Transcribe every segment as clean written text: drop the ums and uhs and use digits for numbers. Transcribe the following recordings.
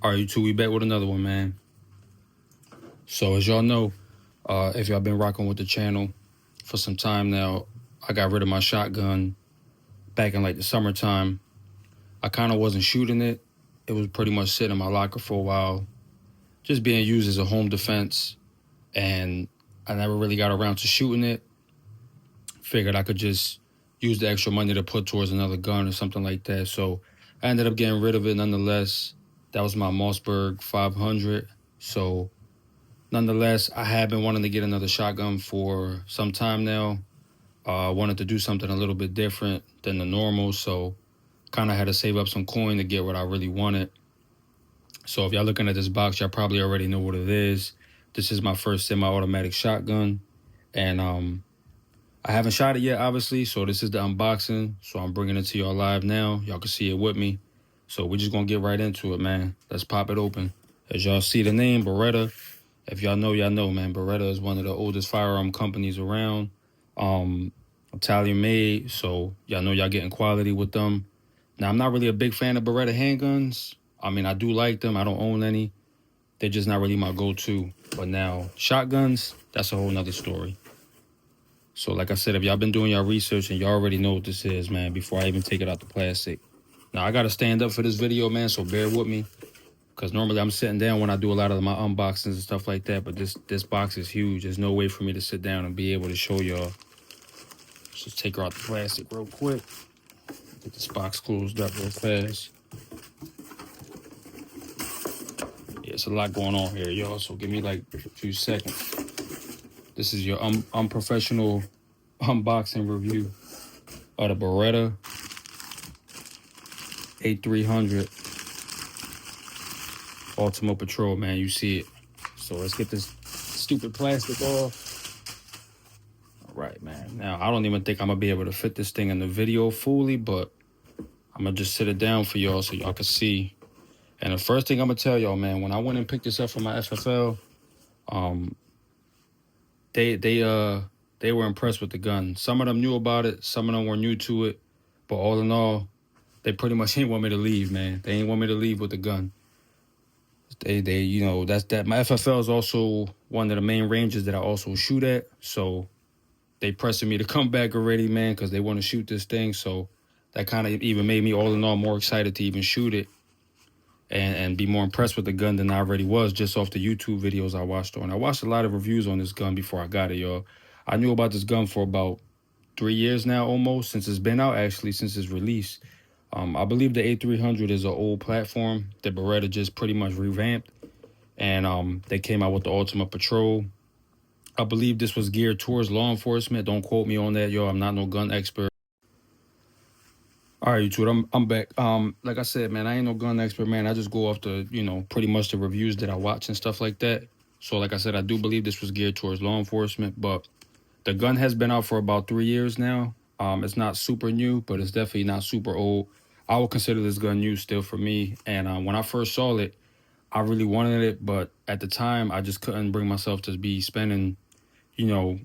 All right, you two, we back with another one, man. So as y'all know, if y'all been rocking with the channel for some time now, I got rid of my shotgun back in like the summertime. I kind of wasn't shooting it. It was pretty much sitting in my locker for a while, just being used as a home defense. And I never really got around to shooting it. Figured I could just use the extra money to put towards another gun or something like that. So I ended up getting rid of it nonetheless. That was my Mossberg 500. So nonetheless, I have been wanting to get another shotgun for some time now. I wanted to do something a little bit different than the normal, so kind of had to save up some coin to get what I really wanted. So if y'all looking at this box, y'all probably already know what it is. This is my first semi-automatic shotgun, and I haven't shot it yet, obviously, so this is the unboxing. So I'm bringing it to y'all live now. Y'all can see it with me. So we're just going to get right into it, man. Let's pop it open. As y'all see the name, Beretta. If y'all know, man. Beretta is one of the oldest firearm companies around. Italian made, so y'all know y'all getting quality with them. Now, I'm not really a big fan of Beretta handguns. I mean, I do like them. I don't own any. They're just not really my go-to. But now, shotguns, that's a whole nother story. So like I said, if y'all been doing y'all research and y'all already know what this is, man, before I even take it out the plastic. Now, I got to stand up for this video, man, so bear with me. Because normally I'm sitting down when I do a lot of my unboxings and stuff like that. But this box is huge. There's no way for me to sit down and be able to show y'all. Let's just take her out the plastic real quick. Get this box closed up real fast. Yeah, it's a lot going on here, y'all. So give me like a few seconds. This is your unprofessional unboxing review of the Beretta 8300 Ultimate Patrol, man. You see it. So let's get this stupid plastic off. All right, man. Now, I don't even think I'm going to be able to fit this thing in the video fully, but I'm going to just sit it down for y'all so y'all can see. And the first thing I'm going to tell y'all, man, when I went and picked this up from my FFL, they were impressed with the gun. Some of them knew about it. Some of them were new to it. But all in all, they pretty much ain't want me to leave, man. They ain't want me to leave with the gun. They you know, that's that. My FFL is also one of the main ranges that I also shoot at. So they pressing me to come back already, man, because they want to shoot this thing. So that kind of even made me all in all more excited to even shoot it and be more impressed with the gun than I already was just off the YouTube videos I watched on. I watched a lot of reviews on this gun before I got it, y'all. I knew about this gun for about 3 years now, almost, since it's been out, actually, since its release. I believe the A300 is an old platform that Beretta just pretty much revamped. And they came out with the Ultimate Patrol. I believe this was geared towards law enforcement. Don't quote me on that, y'all. I'm not no gun expert. All right, YouTube, I'm back. Like I said, man, I ain't no gun expert, man. I just go off the, you know, pretty much the reviews that I watch and stuff like that. So like I said, I do believe this was geared towards law enforcement, but the gun has been out for about 3 years now. It's not super new, but it's definitely not super old. I would consider this gun new still for me. And when I first saw it, I really wanted it, but at the time, I just couldn't bring myself to be spending, you know,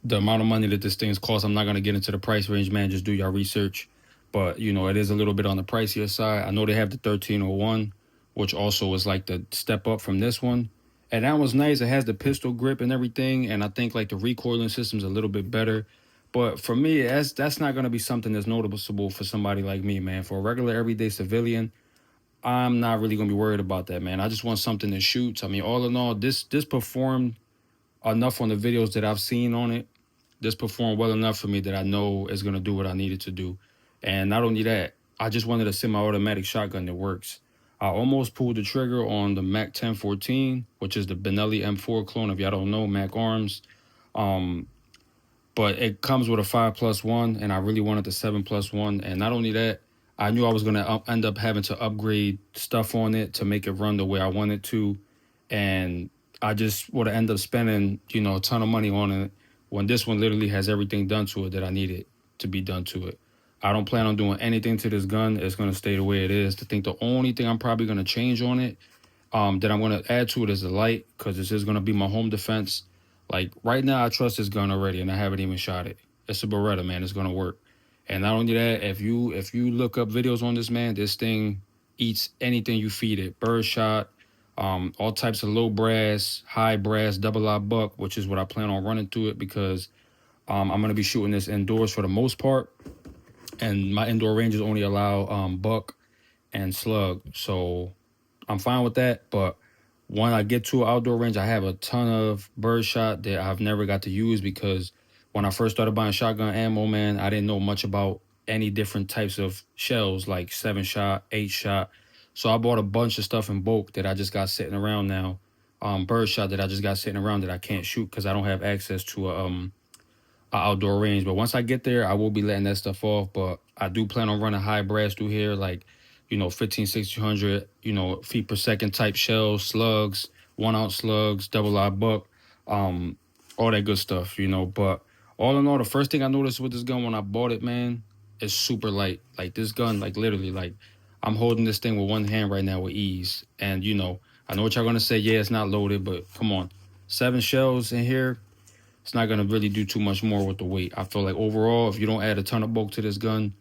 the amount of money that this thing's cost. I'm not going to get into the price range, man. Just do your research. But, you know, it is a little bit on the pricier side. I know they have the 1301, which also is like the step up from this one. And that was nice. It has the pistol grip and everything. And I think like the recoiling system's a little bit better. But for me, that's not going to be something that's noticeable for somebody like me, man. For a regular everyday civilian, I'm not really going to be worried about that, man. I just want something that shoots. I mean, all in all, this performed enough on the videos that I've seen on it. This performed well enough for me that I know it's going to do what I needed to do. And not only that, I just wanted a semi-automatic shotgun that works. I almost pulled the trigger on the Mac 1014, which is the Benelli M4 clone, if y'all don't know, Mac Arms. But it comes with a 5+1, and I really wanted the 7+1. And not only that, I knew I was going to end up having to upgrade stuff on it to make it run the way I wanted to. And I just would have ended up spending, you know, a ton of money on it when this one literally has everything done to it that I needed to be done to it. I don't plan on doing anything to this gun. It's going to stay the way it is. I think the only thing I'm probably going to change on it that I'm going to add to it is the light, because this is going to be my home defense. Like right now, I trust this gun already, and I haven't even shot it. It's a Beretta, man. It's going to work. And not only that, if you look up videos on this, man, this thing eats anything you feed it. Birdshot, all types of low brass, high brass, double eye buck, which is what I plan on running through it because I'm gonna be shooting this indoors for the most part, and my indoor ranges only allow buck and slug, so I'm fine with that. But when I get to an outdoor range, I have a ton of birdshot that I've never got to use because when I first started buying shotgun ammo, man, I didn't know much about any different types of shells like 7-shot, 8-shot. So I bought a bunch of stuff in bulk that I just got sitting around now. Birdshot that I just got sitting around that I can't shoot because I don't have access to a outdoor range. But once I get there, I will be letting that stuff off. But I do plan on running high brass through here, like 15, 1600, feet per second type shells, slugs, 1 ounce slugs, double eye buck, um, all that good stuff. But all in all, the first thing I noticed with this gun when I bought it, man, is super light. Like this gun, like literally, like I'm holding this thing with one hand right now with ease. And I know what y'all gonna say. Yeah, it's not loaded, but come on, 7 shells in here, it's not gonna really do too much more with the weight. I feel like overall, if you don't add a ton of bulk to this gun,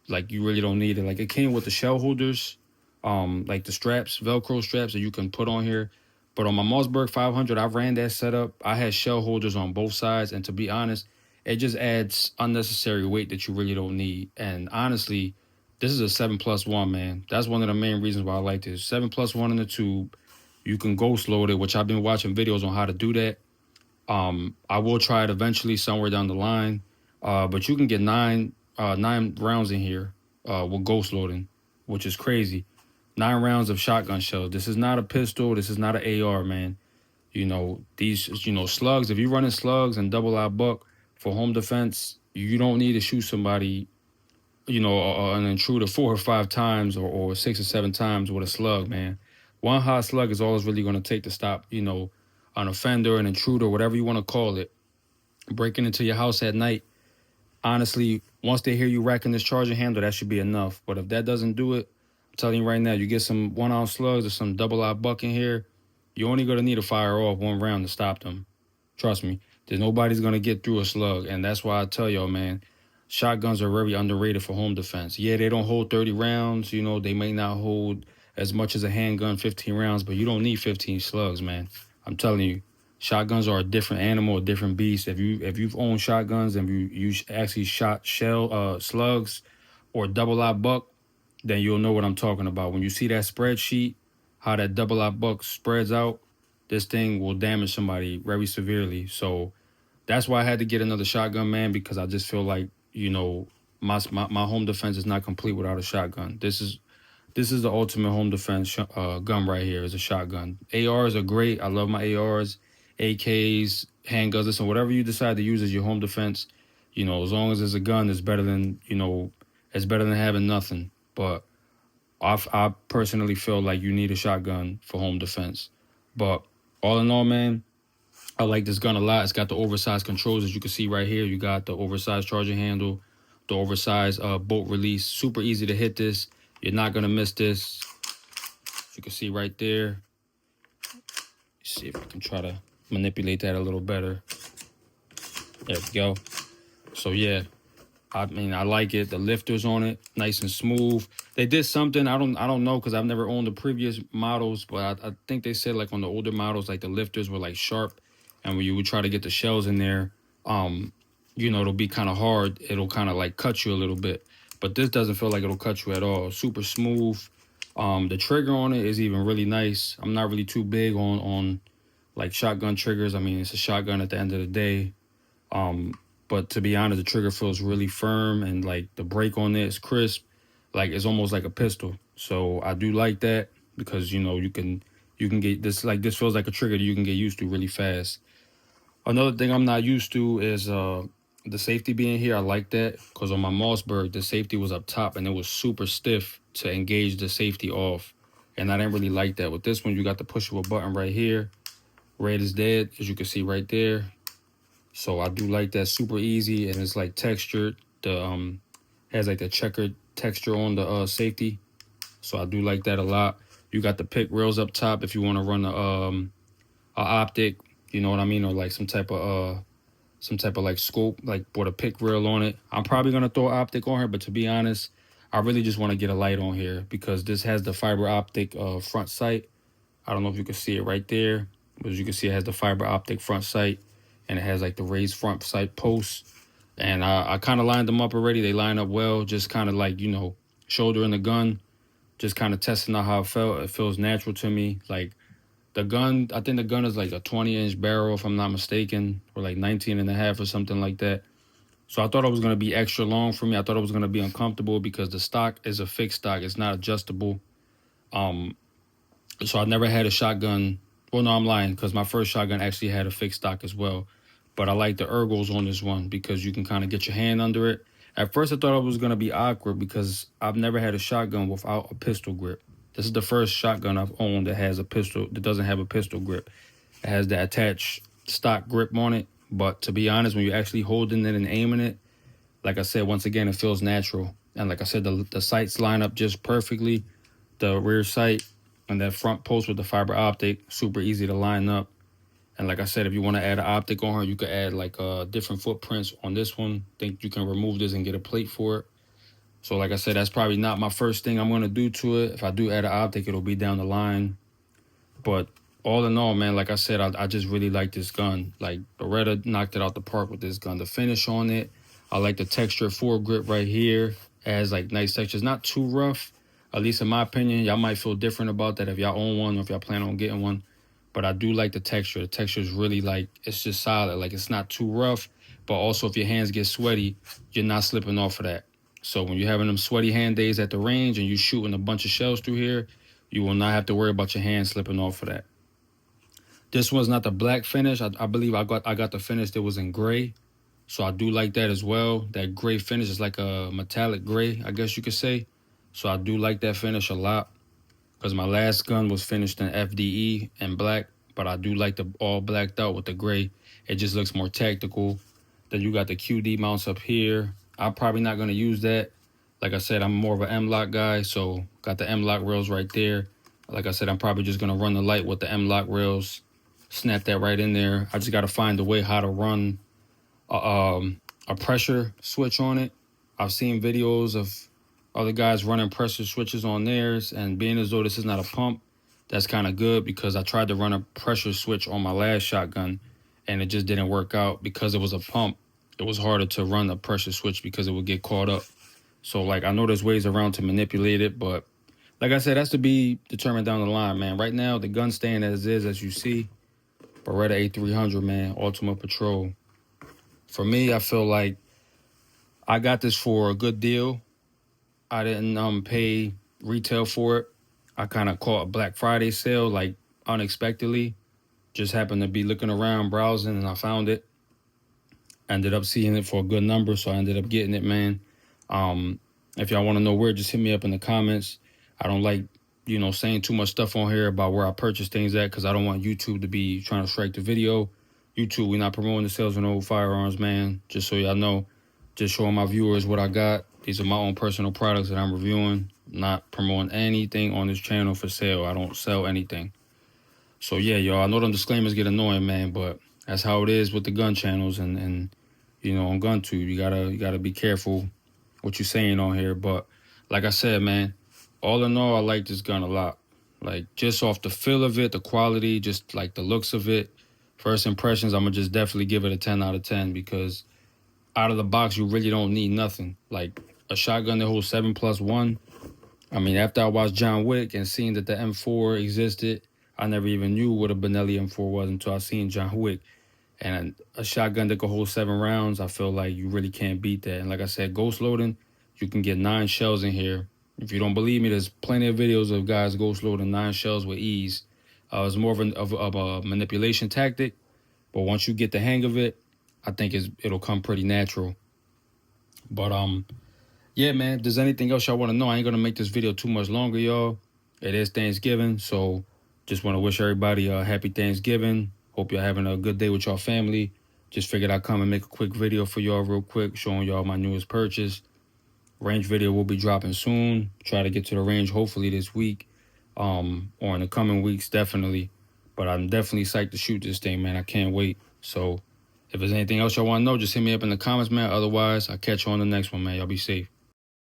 like you really don't need it. Like it came with the shell holders, like the straps, Velcro straps that you can put on here. But on my Mossberg 500, I ran that setup. I had shell holders on both sides, and to be honest, it just adds unnecessary weight that you really don't need. And honestly, this is a 7+1, man. That's one of the main reasons why I like this. 7+1 in the tube. You can ghost load it, which I've been watching videos on how to do that. I will try it eventually somewhere down the line. But you can get nine rounds in here with ghost loading, which is crazy. 9 rounds of shotgun shells. This is not a pistol. This is not an AR, man. These, slugs. If you're running slugs and double eye buck for home defense, you don't need to shoot somebody, an intruder 4 or 5 times or 6 or 7 times with a slug, man. One hot slug is all it's really going to take to stop, an offender, an intruder, whatever you want to call it, breaking into your house at night. Honestly, once they hear you racking this charging handle, that should be enough. But if that doesn't do it, I'm telling you right now, you get some 1 ounce slugs or some double eye buck in here, you're only going to need to fire off 1 round to stop them. Trust me, there's nobody's going to get through a slug. And that's why I tell y'all, man, shotguns are very underrated for home defense. Yeah, they don't hold 30 rounds. They may not hold as much as a handgun, 15 rounds, but you don't need 15 slugs, man. I'm telling you, shotguns are a different animal, a different beast. If you've owned shotguns and you actually shot slugs or double eye buck, then you'll know what I'm talking about. When you see that spreadsheet, how that double eye buck spreads out, this thing will damage somebody very severely. So that's why I had to get another shotgun, man, because I just feel like my home defense is not complete without a shotgun. This is the ultimate home defense gun right here. Is a shotgun. ARs are great. I love my ARs, AKs, handguns. Listen, whatever you decide to use as your home defense, as long as it's a gun, it's better than it's better than having nothing. But I personally feel like you need a shotgun for home defense. But all in all, man, I like this gun a lot. It's got the oversized controls, as you can see right here. You got the oversized charging handle, the oversized bolt release. Super easy to hit this. You're not going to miss this. As you can see right there. Let's see if we can try to manipulate that a little better. There we go. So, yeah. I mean, I like it. The lifters on it, nice and smooth. They did something, I don't know, because I've never owned the previous models, but I think they said like on the older models, like the lifters were like sharp, and when you would try to get the shells in there, it'll be kind of hard. It'll kind of like cut you a little bit, but this doesn't feel like it'll cut you at all. Super smooth. The trigger on it is even really nice. I'm not really too big on like shotgun triggers. I mean, it's a shotgun at the end of the day. But to be honest, the trigger feels really firm, and like the brake on it is crisp. Like it's almost like a pistol. So I do like that because you can get this, like this feels like a trigger that you can get used to really fast. Another thing I'm not used to is the safety being here. I like that because on my Mossberg, the safety was up top and it was super stiff to engage the safety off. And I didn't really like that. With this one, you got the push of a button right here. Red is dead, as you can see right there. So I do like that. Super easy, and it's like textured. The has like the checkered texture on the safety. So I do like that a lot. You got the pick rails up top if you want to run a optic, you know what I mean, or like some type of like scope, like with a pick rail on it. I'm probably gonna throw an optic on here, but to be honest, I really just want to get a light on here because this has the fiber optic front sight. I don't know if you can see it right there, but as you can see, it has the fiber optic front sight, and it has like the raised front sight posts. And I kind of lined them up already. They line up well, just kind of like, shouldering the gun, just kind of testing out how it felt. It feels natural to me. Like the gun, I think the gun is like a 20-inch barrel, if I'm not mistaken, or like 19 and a half or something like that. So I thought it was going to be extra long for me. I thought it was going to be uncomfortable because the stock is a fixed stock. It's not adjustable. So I never had a shotgun. Well, no, I'm lying because my first shotgun actually had a fixed stock as well. But I like the ergos on this one because you can kind of get your hand under it. At first, I thought it was going to be awkward because I've never had a shotgun without a pistol grip. This is the first shotgun I've owned that has a pistol, that doesn't have a pistol grip. It has the attached stock grip on it. But to be honest, when you're actually holding it and aiming it, like I said, once again, it feels natural. And like I said, the sights line up just perfectly. The rear sight and that front post with the fiber optic, super easy to line up. And like I said, if you want to add an optic on her, you could add like different footprints on this one. Think you can remove this and get a plate for it. So like I said, that's probably not my first thing I'm going to do to it. If I do add an optic, it'll be down the line. But all in all, man, like I said, I just really like this gun. Like Beretta knocked it out the park with this gun. The finish on it, I like the texture foregrip right here. It has like nice texture. It's not too rough, at least in my opinion. Y'all might feel different about that if y'all own one or if y'all plan on getting one. But I do like the texture. The texture is really like, it's just solid. Like it's not too rough, but also if your hands get sweaty, you're not slipping off of that. So when you're having them sweaty hand days at the range and you're shooting a bunch of shells through here, you will not have to worry about your hands slipping off of that. This one's not the black finish. I believe I got the finish that was in gray. So I do like that as well. That gray finish is like a metallic gray, I guess you could say. So I do like that finish a lot because my last gun was finished in FDE and black, but I do like the all blacked out with the gray. It just looks more tactical. Then you got the QD mounts up here. I'm probably not going to use that. Like I said, I'm more of an M-LOK guy, so got the M-LOK rails right there. Like I said, I'm probably just going to run the light with the M-LOK rails, snap that right in there. I just got to find a way how to run a pressure switch on it. I've seen videos of other guys running pressure switches on theirs, and being as though this is not a pump, that's kind of good because I tried to run a pressure switch on my last shotgun, and it just didn't work out because it was a pump. It was harder to run a pressure switch because it would get caught up. So, like, I know there's ways around to manipulate it, but like I said, that's to be determined down the line, man. Right now, the gun staying as is, as you see. Beretta A300, man, Ultimate Patrol. For me, I feel like I got this for a good deal. I didn't pay retail for it. I kind of caught a Black Friday sale, like, unexpectedly. Just happened to be looking around, browsing, and I found it. Ended up seeing it for a good number, so I ended up getting it, man. If y'all want to know where, just hit me up in the comments. I don't like, saying too much stuff on here about where I purchase things at because I don't want YouTube to be trying to strike the video. YouTube, we're not promoting the sales of no firearms, man. Just so y'all know, just showing my viewers what I got. These are my own personal products that I'm reviewing. Not promoting anything on this channel for sale. I don't sell anything. So yeah, y'all, I know them disclaimers get annoying, man, but that's how it is with the gun channels and on GunTube. You gotta be careful what you're saying on here. But like I said, man, all in all, I like this gun a lot. Like, just off the feel of it, the quality, just like the looks of it, first impressions, I'm gonna just definitely give it a 10 out of 10 because out of the box, you really don't need nothing. Like a shotgun that holds 7+1. I mean, after I watched John Wick and seeing that the M4 existed, I never even knew what a Benelli M4 was until I seen John Wick. And a shotgun that could hold 7 rounds, I feel like you really can't beat that. And like I said, ghost loading, you can get 9 shells in here. If you don't believe me, there's plenty of videos of guys ghost loading 9 shells with ease. It's more of a manipulation tactic, but once you get the hang of it, I think it'll come pretty natural. But yeah, man, if there's anything else y'all want to know, I ain't gonna make this video too much longer, y'all. It is Thanksgiving, so just want to wish everybody a happy Thanksgiving. Hope y'all having a good day with y'all family. Just figured I'd come and make a quick video for y'all real quick, showing y'all my newest purchase. Range video will be dropping soon. Try to get to the range hopefully this week, or in the coming weeks, definitely. But I'm definitely psyched to shoot this thing, man. I can't wait. So if there's anything else y'all want to know, just hit me up in the comments, man. Otherwise, I'll catch you on the next one, man. Y'all be safe.